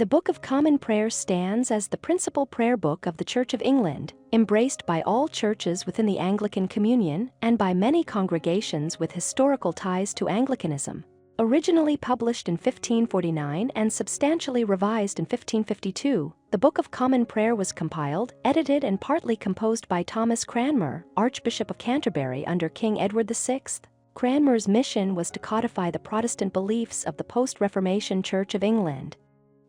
The Book of Common Prayer stands as the principal prayer book of the Church of England, embraced by all churches within the Anglican Communion and by many congregations with historical ties to Anglicanism. Originally published in 1549 and substantially revised in 1552, the Book of Common Prayer was compiled, edited and partly composed by Thomas Cranmer, Archbishop of Canterbury under King Edward VI. Cranmer's mission was to codify the Protestant beliefs of the post-Reformation Church of England.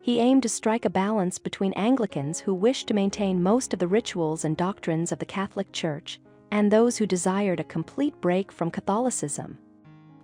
He aimed to strike a balance between Anglicans who wished to maintain most of the rituals and doctrines of the Catholic Church, and those who desired a complete break from Catholicism.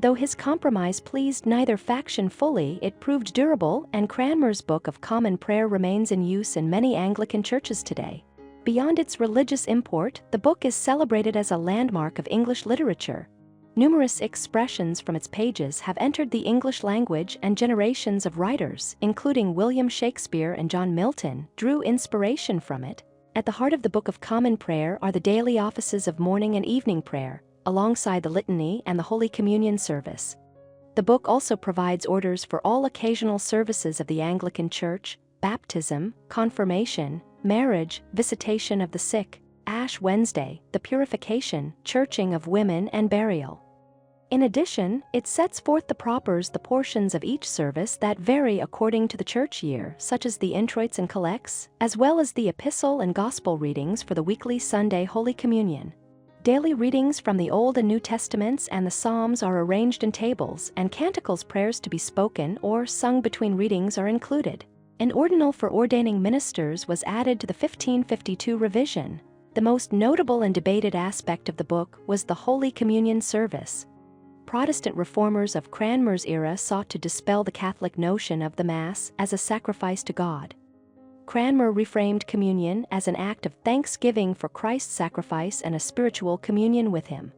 Though his compromise pleased neither faction fully, it proved durable, and Cranmer's Book of Common Prayer remains in use in many Anglican churches today. Beyond its religious import, the book is celebrated as a landmark of English literature. Numerous expressions from its pages have entered the English language, and generations of writers, including William Shakespeare and John Milton, drew inspiration from it. At the heart of the Book of Common Prayer are the daily offices of morning and evening prayer, alongside the litany and the Holy Communion service. The book also provides orders for all occasional services of the Anglican Church: baptism, confirmation, marriage, visitation of the sick, Ash Wednesday, the purification, churching of women, and burial. In addition, it sets forth the portions of each service that vary according to the church year, such as the introits and collects, as well as the epistle and gospel readings for the weekly Sunday Holy Communion. Daily readings from the Old and New Testaments and the Psalms are arranged in tables, and canticles, prayers to be spoken or sung between readings, are included. An ordinal for ordaining ministers was added to the 1552 revision. The most notable and debated aspect of the book was the Holy Communion service. Protestant reformers of Cranmer's era sought to dispel the Catholic notion of the Mass as a sacrifice to God. Cranmer reframed communion as an act of thanksgiving for Christ's sacrifice and a spiritual communion with Him.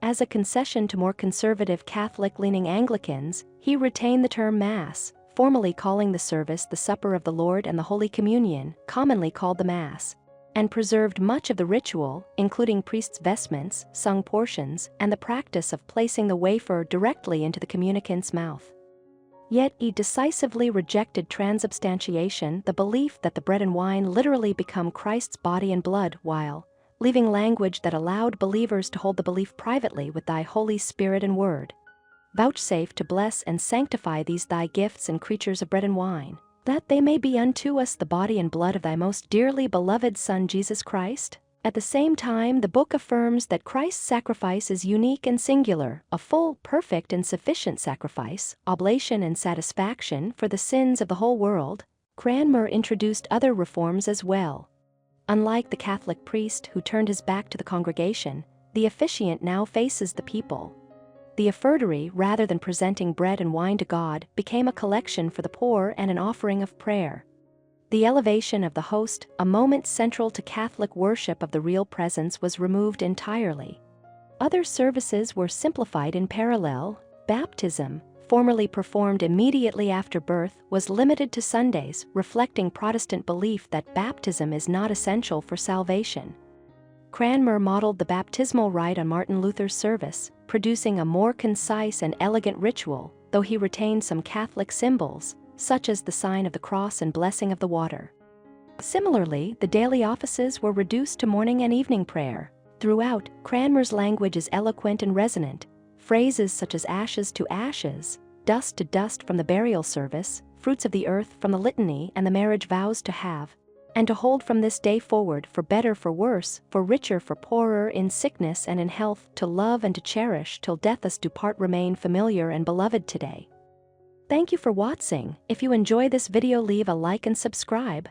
As a concession to more conservative Catholic-leaning Anglicans, he retained the term Mass, formally calling the service the Supper of the Lord and the Holy Communion, commonly called the Mass, and preserved much of the ritual, including priests' vestments, sung portions, and the practice of placing the wafer directly into the communicant's mouth. Yet he decisively rejected transubstantiation, the belief that the bread and wine literally become Christ's body and blood, while leaving language that allowed believers to hold the belief privately with thy Holy Spirit and Word. Vouchsafe to bless and sanctify these thy gifts and creatures of bread and wine, that they may be unto us the body and blood of thy most dearly beloved Son Jesus Christ. At the same time, the book affirms that Christ's sacrifice is unique and singular, a full, perfect, and sufficient sacrifice, oblation and satisfaction for the sins of the whole world. Cranmer introduced other reforms as well. Unlike the Catholic priest who turned his back to the congregation, the officiant now faces the people. The offertory, rather than presenting bread and wine to God, became a collection for the poor and an offering of prayer. The elevation of the host, a moment central to Catholic worship of the real presence, was removed entirely. Other services were simplified in parallel. Baptism, formerly performed immediately after birth, was limited to Sundays, reflecting Protestant belief that baptism is not essential for salvation. Cranmer modeled the baptismal rite on Martin Luther's service, producing a more concise and elegant ritual, though he retained some Catholic symbols, such as the sign of the cross and blessing of the water. Similarly, the daily offices were reduced to morning and evening prayer. Throughout, Cranmer's language is eloquent and resonant. Phrases such as ashes to ashes, dust to dust from the burial service, fruits of the earth from the litany, and the marriage vows to have and to hold from this day forward, for better, for worse, for richer, for poorer, in sickness and in health, to love and to cherish till death us do part, remain familiar and beloved today. Thank you for watching. If you enjoy this video, leave a like and subscribe.